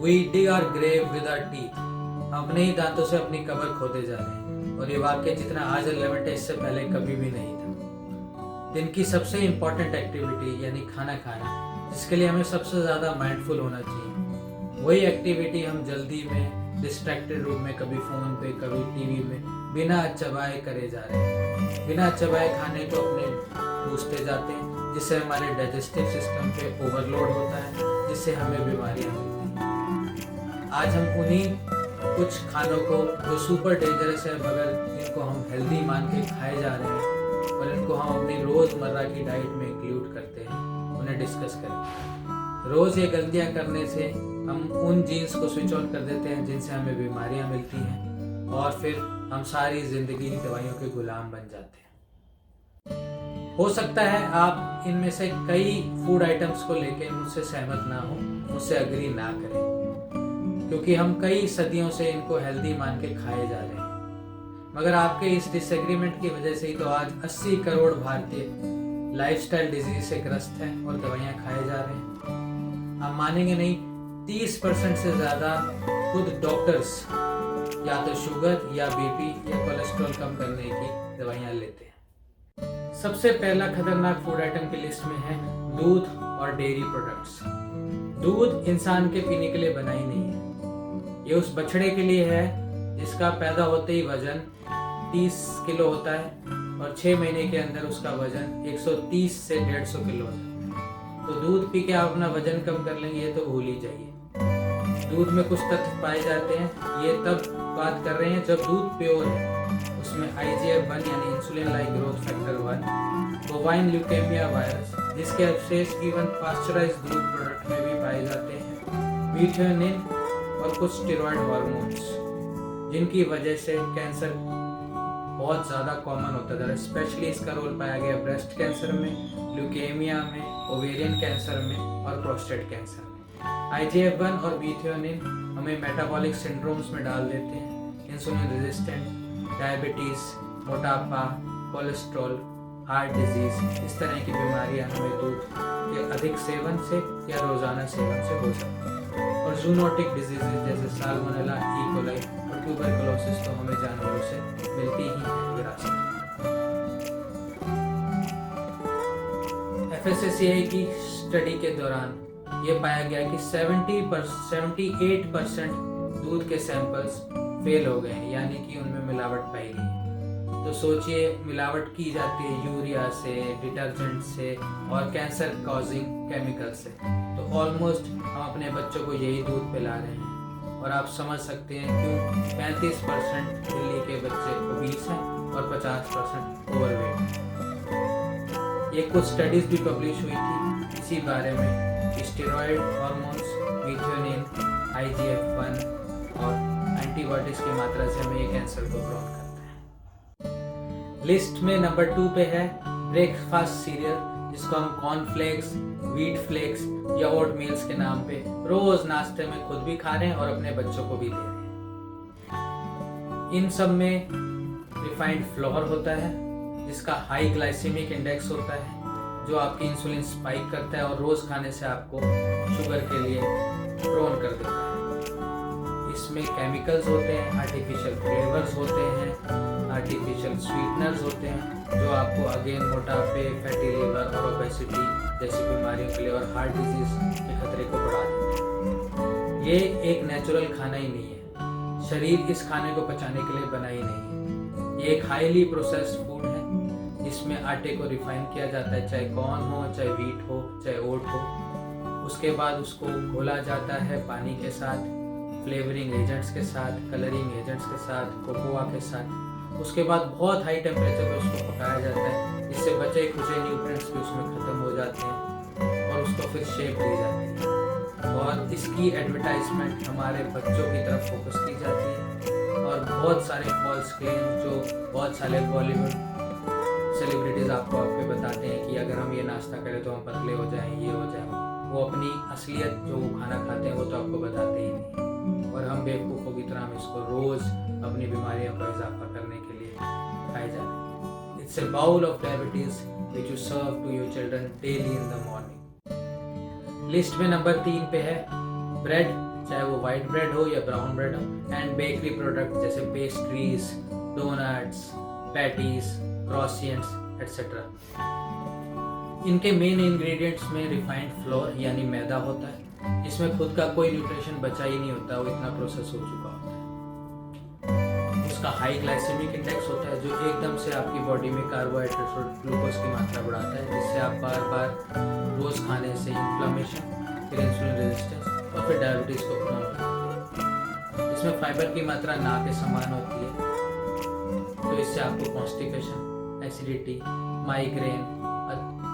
We dig our grave with our teeth. हम अपने ही दांतों से अपनी कब्र खोदे जा रहे हैं और ये वाक्य जितना आज रिलेवेंट है इससे पहले कभी भी नहीं था। दिन की सबसे इम्पोर्टेंट एक्टिविटी यानी खाना खाना, जिसके लिए हमें सबसे ज़्यादा माइंडफुल होना चाहिए, वही एक्टिविटी हम जल्दी में डिस्ट्रैक्टेड रूप में कभी फ़ोन पे कभी टीवी में बिना चबाए करे जा रहे हैं। बिना चबाए खाने को अपने पूछते जाते हैं, जिससे हमारे डाइजेस्टिव सिस्टम पे ओवरलोड होता है, जिससे हमें बीमारियां मिलती हैं। आज हम उन्हीं कुछ खानों को जो सुपर डेंजरस है मगर जिनको हम हेल्दी मान के खाए जा रहे हैं और इनको हम अपनी रोज़मर्रा की डाइट में इंक्लूड करते हैं, उन्हें डिस्कस करें। रोज़ ये गलतियां करने से हम उन जीन्स को स्विच ऑन कर देते हैं जिनसे हमें बीमारियां मिलती हैं और फिर हम सारी ज़िंदगी दवाइयों के गुलाम बन जाते हैं। हो सकता है आप इनमें से कई फूड आइटम्स को लेके मुझसे सहमत ना हो, मुझसे अग्री ना करें, क्योंकि हम कई सदियों से इनको हेल्दी मान के खाए जा रहे हैं। मगर आपके इस डिसएग्रीमेंट की वजह से ही तो आज 80 करोड़ भारतीय लाइफस्टाइल डिजीज से ग्रस्त हैं और दवाइयाँ खाए जा रहे हैं। आप मानेंगे नहीं, 30% से ज़्यादा खुद डॉक्टर्स या तो शुगर या बीपी या कोलेस्ट्रॉल कम करने की दवाइयाँ लेते हैं। सबसे पहला खतरनाक फूड आइटम की लिस्ट में है दूध और डेयरी प्रोडक्ट्स। दूध इंसान के पीने के लिए बना ही नहीं है। ये उस बछड़े के लिए है जिसका पैदा होते ही वजन 30 किलो होता है और 6 महीने के अंदर उसका वजन 130 से 150 किलो होता है। तो दूध पी के आप अपना वजन कम कर लेंगे ये तो भूल ही जाइए। दूध में कुछ तत्व पाए जाते हैं, ये तब बात कर रहे हैं जब दूध प्योर है। उसमें IGF-1 यानी insulin like growth factor 1, bovine leukaemia virus जिसके अवशेष इवन पास्चराइज्ड दूध प्रोडक्ट में भी पाए जाते हैं, मीथियोनिन और कुछ स्टेरॉइड हार्मोन्स जिनकी वजह से कैंसर बहुत ज़्यादा कॉमन होता था। स्पेशली इसका रोल पाया गया ब्रेस्ट कैंसर में, ल्यूकेमिया में, ओवेरियन कैंसर में और प्रोस्टेट कैंसर में। IGF-1 और मीथियोनिन हमें मेटाबॉलिक सिंड्रोम्स में डाल देते हैं, इंसुलिन रेजिस्टेंट, डायबिटीज़, मोटापा, कोलेस्ट्रॉल, हार्ट डिजीज, इस तरह की बीमारियां हमें दूध के अधिक सेवन से या रोज़ाना सेवन से हो सकती हैं। और जूनोटिक डिजीजेज जैसे साल्मोनेला, ई कोलाई और ट्यूबरकुलोसिस तो हमें जानवरों से मिलती ही है विरासत में। FSSAI की स्टडी के दौरान ये पाया गया कि 78% दूध के सैंपल्स फेल हो गए, यानी कि उनमें मिलावट पाई गई। तो सोचिए, मिलावट की जाती है यूरिया से, डिटर्जेंट से और कैंसर कॉजिंग केमिकल से। तो ऑलमोस्ट हम अपने बच्चों को यही दूध पिला रहे हैं और आप समझ सकते हैं क्यों 35% दिल्ली के बच्चे ओबीस हैं और 50% ओवरवेट हैं। ये कुछ स्टडीज भी पब्लिश हुई थी इसी बारे में, स्टेरॉइड हार्मोन्स, मीथियोनिन, IGF-1 और एंटीबॉडीज की मात्रा से हमें ये कैंसर को प्रोन करता है। लिस्ट में नंबर 2 पे है ब्रेकफास्ट सीरियल, जिसको हम कॉर्नफ्लेक्स, व्हीट फ्लेक्स या ओट मील्स के नाम पे रोज नाश्ते में खुद भी खा रहे हैं और अपने बच्चों को भी दे रहे हैं। इन सब में रिफाइंड फ्लोर होता है जिसका हाई ग्लाइसेमिक इंडेक्स होता है, जो आपकी इंसुलिन स्पाइक करता है और रोज खाने से आपको शुगर के लिए प्रोन कर देता है। इसमें केमिकल्स होते हैं, आर्टिफिशियल फ्लेवर्स होते हैं, आर्टिफिशियल स्वीटनर्स होते हैं जो आपको अगेन मोटापे, फैटी लिवर और ओबेसिटी जैसी बीमारियों के लिए और हार्ट डिजीज के खतरे को बढ़ा देते हैं। ये एक नेचुरल खाना ही नहीं है, शरीर इस खाने को पचाने के लिए बना ही नहीं है। ये एक हाईली प्रोसेस्ड फूड है जिसमें आटे को रिफाइन किया जाता है, चाहे कॉर्न हो, चाहे व्हीट हो, चाहे ओट हो। उसके बाद उसको घोला जाता है पानी के साथ, फ्लेवरिंग एजेंट्स के साथ, कलरिंग एजेंट्स के साथ, कोकोआ के साथ। उसके बाद बहुत हाई टेम्परेचर पे उसको पकाया जाता है, जिससे बचे खुचे न्यूट्रिएंट्स भी उसमें ख़त्म हो जाते हैं और उसको फिर शेप दी जाती है। और इसकी एडवर्टाइजमेंट हमारे बच्चों की तरफ फोकस की जाती है और बहुत सारे फॉल्स क्लेम जो बहुत सारे बॉलीवुड सेलिब्रिटीज़ आपको आपके बताते हैं कि अगर हम ये नाश्ता करें तो हम पतले हो जाएं, ये हो जाए। वो अपनी असलियत जो वो खाना खाते हैं वो तो आपको बताते ही नहीं, और हम बेवकूफ़ों की तरह हम इसको रोज़ अपनी बीमारियों का इजाफा करने के लिए खाए जाते हैं। It's a bowl of diabetes which you serve to your children daily in the morning. List में नंबर 3 पे है ब्रेड, चाहे वो वाइट ब्रेड हो या ब्राउन ब्रेड हो, एंड बेकरी प्रोडक्ट जैसे पेस्ट्रीज, डोनट्स, पैटीज, क्रॉसियंट्स एटसेट्रा। इनके मेन इंग्रेडिएंट्स में रिफाइंड फ्लोर यानी मैदा होता है, जिसमें खुद का कोई न्यूट्रिशन बचा ही नहीं होता, वो इतना प्रोसेस हो चुका होता है। उसका हाई ग्लाइसेमिक इंडेक्स होता है, जो एकदम से आपकी बॉडी में कार्बोहाइड्रेट्स और ग्लूकोज की मात्रा बढ़ाता है, जिससे आप बार बार रोज खाने से इन्फ्लेमेशन, फिर इंसुलिन रेजिस्टेंस और फिर डायबिटीज को प्रॉब्लम होती है। इसमें फाइबर की मात्रा ना के समान होती है, तो इससे आपको constipation, acidity, migraine,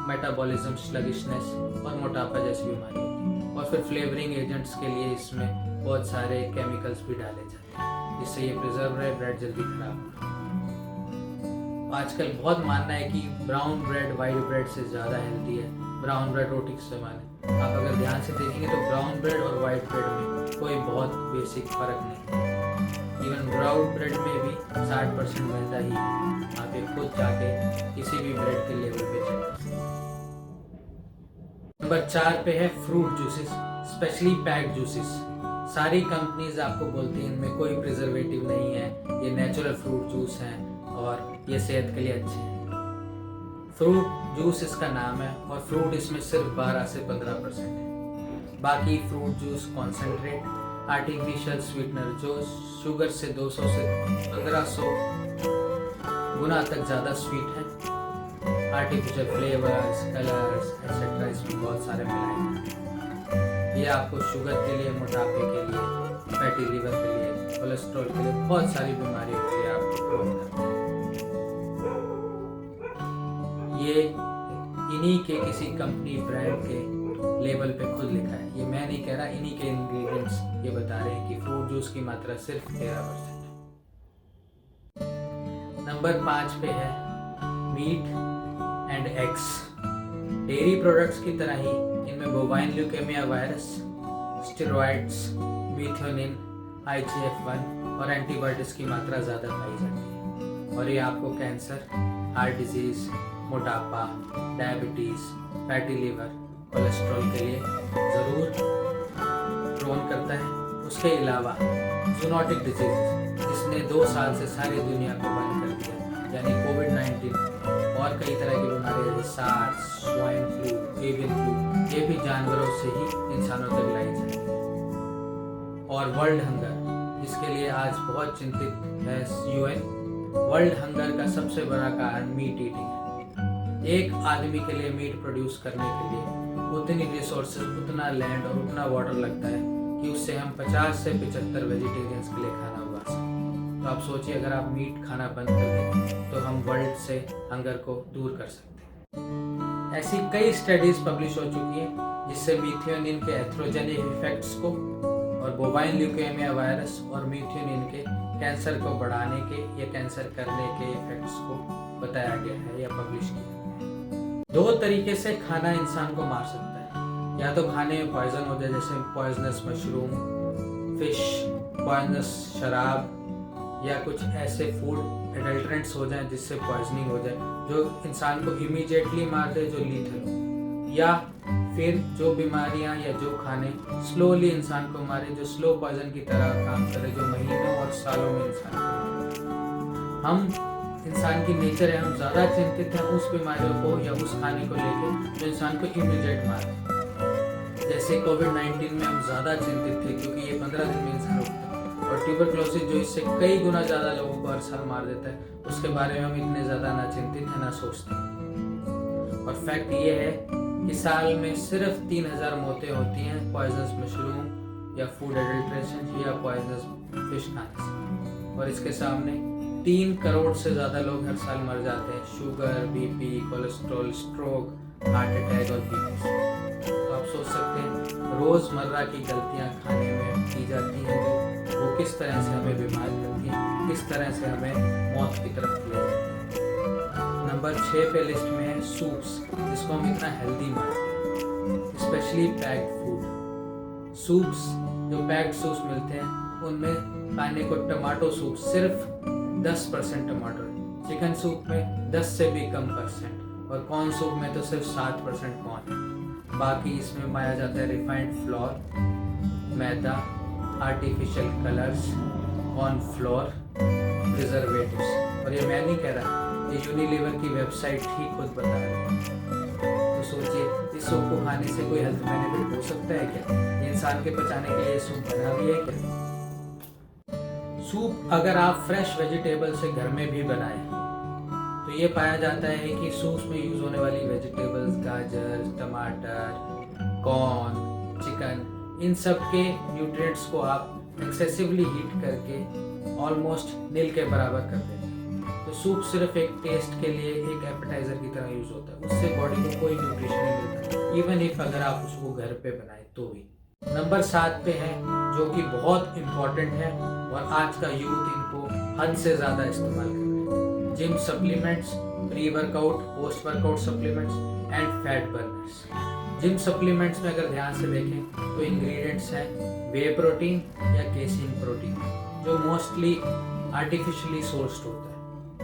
metabolism sluggishness और मोटापा जैसी बीमारी होती है। और फिर फ्लेवरिंग एजेंट्स के लिए इसमें बहुत सारे केमिकल्स भी डाले जाते हैं, जिससे ये प्रिजर्व रहे, ब्रेड जल्दी खराब हो। आजकल बहुत मानना है कि ब्राउन ब्रेड वाइट ब्रेड से ज़्यादा हेल्दी है, ब्राउन ब्रेड रोटी के समान है। आप अगर ध्यान से देखेंगे तो ब्राउन ब्रेड और वाइट ब्रेड में कोई बहुत बेसिक फर्क नहीं है। इवन ब्राउन ब्रेड में भी 60% मैदा ही है। आप ये खुद जाके किसी भी ब्रेड के लेवल पे चेक कर सकते हैं। नंबर 4 पे है fruit juices, specially packed juices. सारी कंपनीज आपको बोलती हैं इनमें कोई प्रिजर्वेटिव नहीं है, ये नेचुरल फ्रूट जूस हैं और ये सेहत के लिए अच्छे हैं। फ्रूट जूस इसका नाम है और फ्रूट इसमें सिर्फ 12 से 15% है। बाकी fruit juice concentrate, artificial sweetener जो शुगर से 200 से 1500 गुना तक ज़्यादा स्वीट है, आर्टिफिशियल फ्लेवर्स, कलर्स एटसेट्रा इसमें बहुत सारे मिलाए हैं। ये आपको शुगर के लिए, मोटापे के लिए, फैटी लिवर के लिए, कोलेस्ट्रॉल के लिए, बहुत सारी बीमारियों के लिए आपको प्रॉब्लम करता है। ये इन्हीं के किसी कंपनी ब्रांड के लेबल पे खुद लिखा है, ये मैं नहीं कह रहा, इन्हीं के इंग्रेडिएंट्स ये बता रहे हैं कि फ्रूट जूस की मात्रा सिर्फ 13%। नंबर 5 पे है meat and eggs. Dairy products की तरह ही इनमें bovine leukaemia virus, steroids, methionine, IGF-1 और एंटीबायोटिक्स की मात्रा ज़्यादा पाई जाती है, और ये आपको कैंसर, हार्ट डिजीज, मोटापा, डायबिटीज़, फैटी लिवर, कोलेस्ट्रॉल के लिए ज़रूर प्रोन करता है। उसके अलावा जूनोटिक डिजीज जिसने 2 साल से सारी दुनिया को बंद कर दिया, यानी कोविड-19 और कई तरह की बीमारियां जैसे SARS, swine flu, avian flu, ये भी जानवरों से ही इंसानों तक लाई जाती है। और वर्ल्ड हंगर, जिसके लिए आज बहुत चिंतित है UN, वर्ल्ड हंगर का सबसे बड़ा कारण मीट ईटिंग है। एक आदमी के लिए मीट प्रोड्यूस करने के लिए उतनी रिसोर्सेज, उतना लैंड और उतना वाटर लगता है कि उससे हम 50 से 75 वेजिटेरियंस के लिए खाना उगा सकते हैं। तो आप सोचिए, अगर आप मीट खाना बंद कर दें तो हम वर्ल्ड से हंगर को दूर कर सकते हैं। ऐसी कई स्टडीज पब्लिश हो चुकी हैं जिससे मीथियोनिन के एथ्रोजेनिक इफेक्ट्स को और बोवाइन ल्यूकेमिया वायरस और मीथियोनिन के कैंसर को बढ़ाने के या कैंसर करने के इफेक्ट्स को बताया गया है या पब्लिश किया है। 2 तरीके से खाना इंसान को मार सकता है, या तो खाने में पॉइजन हो जाए, जैसे पॉइजनस मशरूम, फिश, पॉइजनस शराब, या कुछ ऐसे फूड एडल्ट्रेंट्स हो जाएं जिससे पॉइजनिंग हो जाए जो इंसान को इमीडिएटली मार दे, जो लीथल हो, या फिर जो बीमारियां या जो खाने स्लोली इंसान को मारे, जो स्लो पॉइजन की तरह काम करे, जो महीनों और सालों में इंसान को मारे। हम इंसान की नेचर है, हम ज़्यादा चिंतित हैं उस बीमारियों को या उस खाने को लेके जो इंसान को इमीडिएट मारे। जैसे कोविड-19 में हम ज़्यादा चिंतित थे क्योंकि ये 15 दिन में इंसान उठता है, और ट्यूबरक्लोसिस जो इससे कई गुना ज़्यादा लोगों को हर साल मार देता है, उसके बारे में हम इतने ज़्यादा ना चिंतित हैं ना सोचते हैं। और फैक्ट ये है कि साल में सिर्फ 3000 मौतें होती हैं पॉइजनस मशरूम या फूड एडल्ट्रेशन या पॉइजनस फिश खाने से, और इसके सामने 3 करोड़ से ज़्यादा लोग हर साल मर जाते हैं sugar, BP, cholesterol, stroke, heart attack और BP से। तो आप सोच सकते हैं रोज़मर्रा की गलतियाँ खाने में की जाती हैं जो वो किस तरह से हमें बीमार करती हैं, किस तरह से हमें मौत की तरफ ले जाती हैं। नंबर 6 पे लिस्ट में है सूप्स, जिसको हम इतना हेल्दी मानते हैं, स्पेशली पैक्ड फूड। सूप्स जो पैक्ड सूप्स मिलते हैं उनमें खाने को टमाटो सूप सिर्फ 10% टमाटो है, चिकन सूप में 10 से भी कम %, और कॉर्न सूप में तो सिर्फ 7% कॉर्न है। बाकी इसमें पाया जाता है refined floor, maida, artificial colours, on floor, preservatives. और ये मैं नहीं कह रहा, ये यूनिलीवर की वेबसाइट ही खुद बता रही है। तो सोचिए, इस सूप को खाने से कोई हेल्थ बेनिफिट हो सकता है क्या? ये इंसान के पचाने के लिए सूप बना भी है क्या? सूप अगर आप फ्रेश वेजिटेबल से घर में भी बनाएं तो ये पाया जाता है कि सूप में यूज होने वाली वेजिटेबल्स, गाजर, टमाटर, कॉर्न, चिकन, इन सब के न्यूट्रिएंट्स को आप एक्सेसिवली हीट करके ऑलमोस्ट नील के बराबर कर देते हैं। तो सूप सिर्फ एक टेस्ट के लिए, एक एपेटाइजर की तरह यूज होता है, उससे बॉडी को कोई न्यूट्रिशन नहीं मिलता, इवन इफ अगर आप उसको घर पे बनाए तो भी। नंबर 7 पे है, जो कि बहुत इम्पोर्टेंट है और आज का यूथ इनको हद से ज़्यादा इस्तेमाल कर रहे हैं। Gym supplements, pre workout, post workout supplements and fat Berners. Gym supplements में अगर ध्यान से देखें तो इंग्रेडिएंट्स हैं वे प्रोटीन या केसिन प्रोटीन, जो मोस्टली आर्टिफिशियली सोर्स्ड होता है।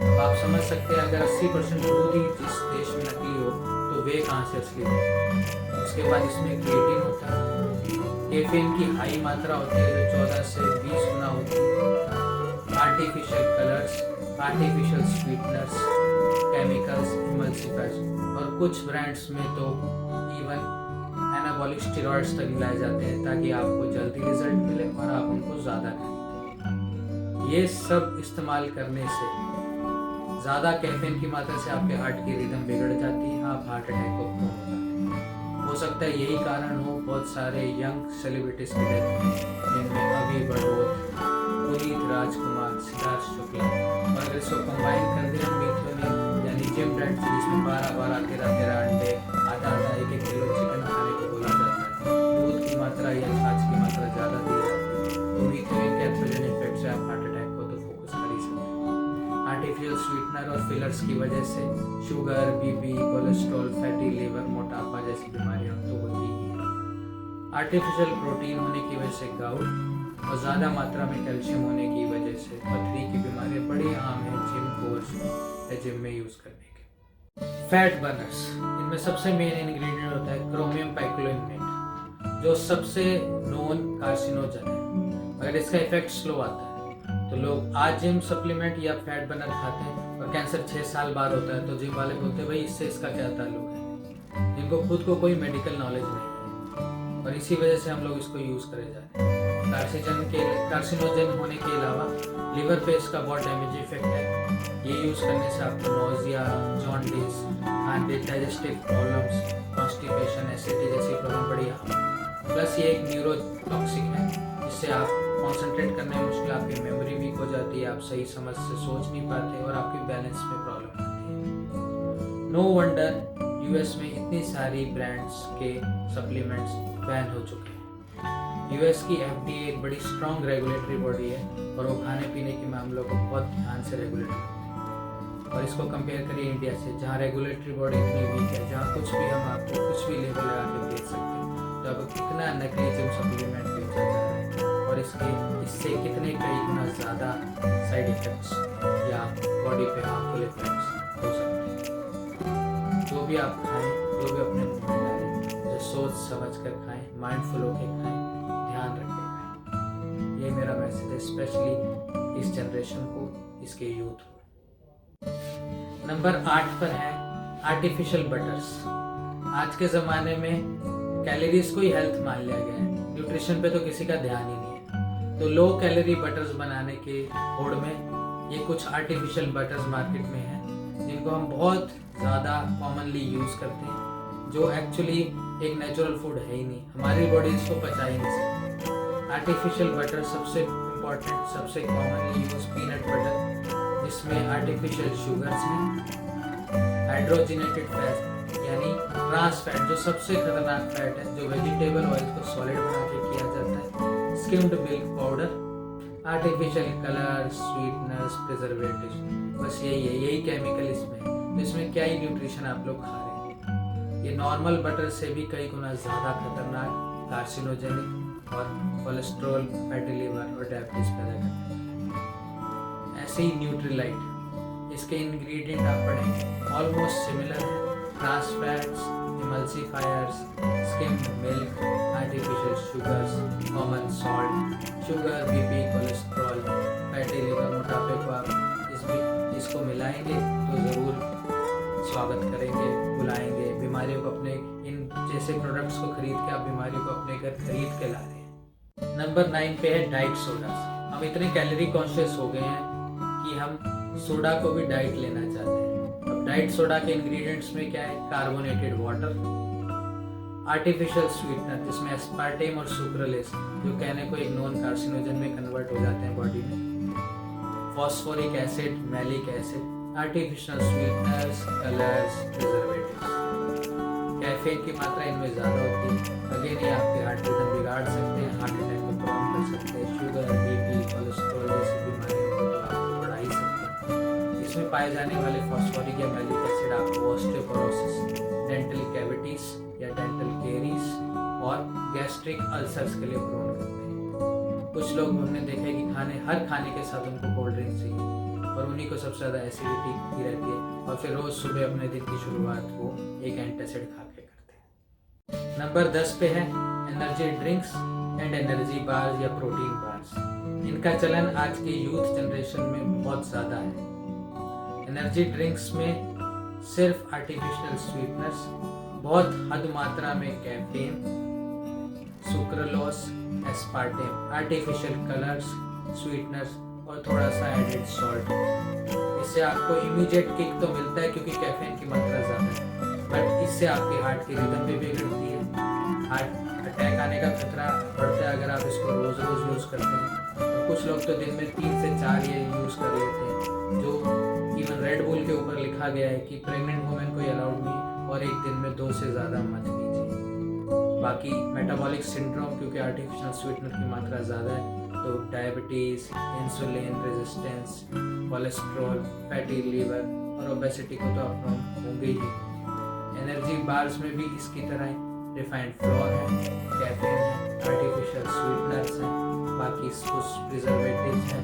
अब आप समझ सकते हैं, अगर 80% दूध ही जिस देश में नकली हो तो वे कहाँ से असली हो। उसके बाद इसमें क्रिएटिन होता है, कैफीन की हाई मात्रा होती है जो 14 से 20 गुना होती है, artificial colours, artificial sweeteners, chemicals, emulsifiers, और कुछ ब्रांड्स में तो इवन एनाबॉलिक स्टेरॉइड्स तक मिलाए जाते हैं ताकि आपको जल्दी रिजल्ट मिले और आप उनको ज़्यादा खरीदें। ये सब इस्तेमाल करने से ज़्यादा कैफीन की मात्रा से आपके हार्ट की रिदम बिगड़ जाती है, आप हार्ट अटैक को प्रोन हो जाते हैं। हो सकता है यही कारण हो बहुत सारे यंग सेलिब्रिटीज की डेथ में, जिनमें अभी बड़ोत, पुनीत राजकुमार, सिद्धार्थ शुक्ला। और अगर इसको कंबाइन कर दें मीथोनिन यानी जिम डाइट, जिसमें 12-12, 13-13 अंडे, आधा-आधा, 1-1 किलो चिकन खाने को बोला जाता है, दूध की मात्रा या छाछ की मात्रा ज़्यादा दी जाती है, तो मीथोनिन के एथ्रोजन इफेक्ट से आप हार्ट अटैक को तो फोकस कर ही सकते हैं। आर्टिफिशियल स्वीटनर और फिलर्स की वजह से sugar, BP, cholesterol, fatty liver, मोटापा जैसी बीमारियां तो होती ही हैं। आर्टिफिशियल प्रोटीन होने की वजह से गाउट और ज़्यादा मात्रा में कैल्शियम होने की वजह से पथरी की बीमारियां बड़ी आम है जिम कोर्स या जिम में यूज़ करने के। फैट बर्नर्स, इनमें सबसे मेन इंग्रेडिएंट होता है क्रोमियम पाइक्लोइनेट, जो सबसे नोन कार्सिनोजन है। अगर इसका इफेक्ट स्लो आता है तो लोग आज जिम सप्लीमेंट या फैट बर्नर खाते हैं और कैंसर 6 साल बाद होता है तो जिम वाले बोलते हैं भाई इससे इसका क्या ताल्लुक है। इनको खुद को कोई मेडिकल नॉलेज नहीं है और इसी वजह से हम लोग इसको यूज़ करे जा रहे हैं। कार्सिनोजन होने के अलावा लिवर पे इसका बहुत डैमेज इफेक्ट है। ये यूज़ करने से आपको nausea, jaundice, digestive problems, constipation, acidity जैसी प्रॉब्लम बड़ी आम। प्लस ये एक न्यूरोटॉक्सिक है, जिससे आप कॉन्सेंट्रेट करने में मुश्किल, आपकी मेमोरी वीक हो जाती है, आप सही समझ से सोच नहीं पाते और आपकी बैलेंस में प्रॉब्लम आती है। नो वंडर यूएस में इतनी सारी ब्रांड्स के सप्लीमेंट्स बैन हो चुके हैं। यूएस की एफडीए एक बड़ी स्ट्रॉन्ग रेगुलेटरी बॉडी है और वो खाने पीने के मामलों को बहुत ध्यान से रेगुलेट करते हैं। और इसको कंपेयर करिए इंडिया से, जहाँ रेगुलेटरी बॉडी इतनी वीक है, जहाँ कुछ भी हम आपको कुछ भी लेबल लगा के बेच सकते हैं। तो अब कितना नकली जिम सप्लीमेंट बेचा जा रहा है और इससे कितने कई गुना ज़्यादा साइड इफेक्ट्स या बॉडी पे हार्मफुल इफेक्ट्स हो सकते हैं। जो भी आप खाएं, जो भी अपने मुंह में डालें, जो सोच समझ कर खाएं, माइंडफुल होकर खाएं, ध्यान रख के खाएं। ये मेरा मैसेज है स्पेशली इस जनरेशन को, इसके यूथ को। नंबर 8 पर है आर्टिफिशियल बटर्स। आज के ज़माने में कैलोरीज को ही हेल्थ मान लिया गया है, न्यूट्रिशन पे तो किसी का ध्यान ही नहीं है। तो लो कैलोरी बटर्स बनाने के होड़ में ये कुछ आर्टिफिशियल बटर्स मार्केट में हैं, जिनको हम बहुत ज़्यादा कॉमनली यूज़ करते हैं, जो एक्चुअली एक नेचुरल फूड है ही नहीं, हमारी बॉडी इसको पचा ही नहीं सकती। आर्टिफिशियल बटर सबसे इम्पॉर्टेंट, सबसे कॉमनली यूज पीनट बटर, जिसमें आर्टिफिशियल शुगर्स हैं, हाइड्रोजिनेटेड फैट यानी ट्रांस फैट जो सबसे खतरनाक फैट है, जो वेजिटेबल ऑयल को सॉलिड बना के किया जाता है, skimmed milk powder, artificial colour, sweeteners, preservatives, बस यही केमिकल इसमें है। तो इसमें क्या ही न्यूट्रिशन आप लोग खा रहे हैं। ये नॉर्मल बटर से भी कई गुना ज़्यादा खतरनाक, कार्सिनोजेनिक और कोलेस्ट्रॉल, फैटी लिवर और डायबिटीज पैदा करते हैं। ऐसे ही न्यूट्रीलाइट, इसके इंग्रेडिएंट आप पढ़ें ऑलमोस्ट सिमिलर है, trans fats, emulsifiers, skimmed milk, artificial sugars, common salt, sugar, BP, cholesterol, fatty liver, मोटापे को आप इसको मिलाएंगे तो ज़रूर स्वागत करेंगे, बुलाएंगे। बीमारियों को अपने इन जैसे प्रोडक्ट्स को खरीद के आप बीमारियों को अपने घर खरीद के ला रहे हैं। नंबर 9 पे है डाइट सोडा। हम इतने कैलोरी कॉन्शियस हो गए हैं कि हम सोडा को भी डाइट लेना चाहते हैं। अब डाइट सोडा के इंग्रेडिएंट्स में क्या है? कार्बोनेटेड वाटर, आर्टिफिशियल स्वीटनर जिसमें एस्पार्टेम और सुक्रोलेस जो कहने को एक नॉन कार्सिनोजन में कन्वर्ट हो जाते हैं बॉडी में, phosphoric acid, malic acid, artificial sweeteners, colours, preservatives. Caffeine की मात्रा इनमें ज़्यादा होती है। अगेन ये आपके हार्ट रिदम बिगाड़ सकते हैं, हार्ट अटैक को प्रॉब्लम कर सकते हैं, शुगर, बीपी, कोलेस्ट्रॉल जैसी बीमारियों को तो आपको बढ़ा ही सकते हैं। इसमें पाए जाने वाले फॉस्फोरिक या मैलिक एसिड आपको ऑस्टियोपोरोसिस, डेंटल कैविटीज या डेंटल केरीज और गैस्ट्रिक अल्सर्स के लिए प्रोन करते हैं। कुछ लोग हमने देखा है कि हर खाने के साथ उनको कोल्ड ड्रिंक चाहिए और उन्हीं को सबसे ज़्यादा एसिडिटी की रहती है और फिर रोज़ सुबह अपने दिन की शुरुआत वो एक एंटासिड खा के करते हैं। नंबर 10 पे है energy drinks and energy bars या प्रोटीन बार्स। इनका चलन आज की यूथ जनरेशन में बहुत ज़्यादा है। एनर्जी ड्रिंक्स में सिर्फ आर्टिफिशियल स्वीटनर्स, बहुत हद मात्रा में caffeine, sucralose, aspartame, artificial colours, sweeteners और थोड़ा सा एडेड सॉल्ट। इससे आपको इमीडिएट किक तो मिलता है क्योंकि कैफीन की मात्रा ज़्यादा है, बट इससे आपके हार्ट की रिदम भी बिगड़ती है, हार्ट अटैक आने का खतरा बढ़ता है अगर आप इसको रोज़ यूज़ करते हैं। और कुछ लोग तो दिन में 3 से 4 ये यूज़ कर लेते हैं, जो इवन रेड बुल के ऊपर लिखा गया है कि प्रेग्नेंट वुमेन को अलाउड नहीं और एक दिन में 2 से ज़्यादा मत लीजिए। बाकी मेटाबॉलिक सिंड्रोम क्योंकि आर्टिफिशियल स्वीटनर की मात्रा ज़्यादा है तो diabetes, insulin resistance, cholesterol, fatty liver और ओबेसिटी को तो आप होंगे ही। एनर्जी बार्स में भी इसकी तरह रिफाइंड फ्लोर है, कैफीन है, आर्टिफिशियल स्वीटनर्स हैं, बाकी कुछ प्रिजर्वेटिव्स हैं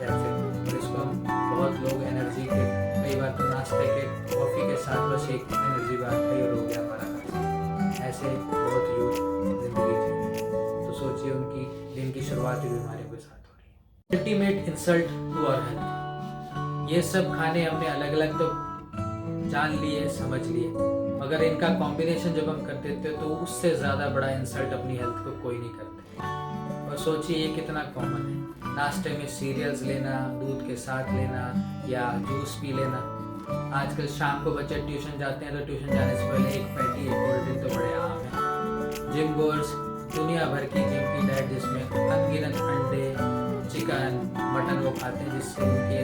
और इसको हम बहुत लोग एनर्जी के कई बार तो नाश्ते के कॉफ़ी के साथ बस एक एनर्जी बार खाई और हो गया हमारा नाश्ता। ऐसे बहुत यूथ जिंदगी जीते हैं तो सोचिए उनकी दिन की शुरुआत ही बीमारियों के साथ हो रही है। Ultimate insult to our health. ये सब खाने हमने अलग अलग तो जान लिए, समझ लिए, मगर इनका कॉम्बिनेशन जब हम करते थे तो उससे ज़्यादा बड़ा इंसल्ट अपनी हेल्थ को कोई नहीं करते। और सोचिए ये कितना कॉमन है, नाश्ते में सीरियल्स लेना, दूध के साथ लेना या जूस पी लेना। आजकल शाम को बच्चे ट्यूशन जाते हैं तो ट्यूशन जाने से पहले एक पैटी, एक कोल्ड ड्रिंक तो बड़े आम है। जिम गोर्स दुनिया भर की जिम की डाइट जिसमें अनगिनत अंडे, चिकन, मटन वो खाते हैं जिससे उनके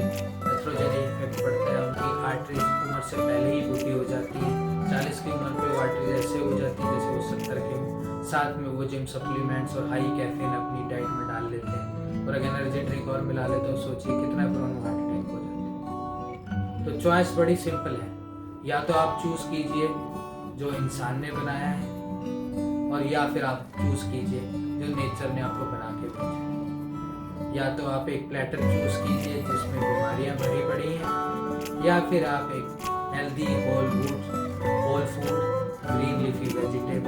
एस्ट्रोजेनिक इफेक्ट पड़ता है। उनकी आर्टरीज उम्र से पहले ही बूढ़ी हो जाती है। 40 की उम्र पे वो आर्टरीज ऐसे हो जाती है जैसे वो 70 के हो। साथ में वो जिम सप्लीमेंट्स और हाई कैफीन अपनी डाइट में डाल लेते हैं और अगर एनर्जी ड्रिंक और मिला लेते हैं तो सोचिए कितना प्रोन हार्ट अटैक हो जाता है। तो चॉइस बड़ी सिंपल है, या तो आप चूज कीजिए जो इंसान ने बनाया है और या फिर आप चूज कीजिए जो नेचर ने आपको बना के भेजा। या तो आप एक प्लेटर चूज कीजिए जिसमें बीमारियां भरी पड़ी हैं, या फिर आप एक healthy whole food green leafy vegetable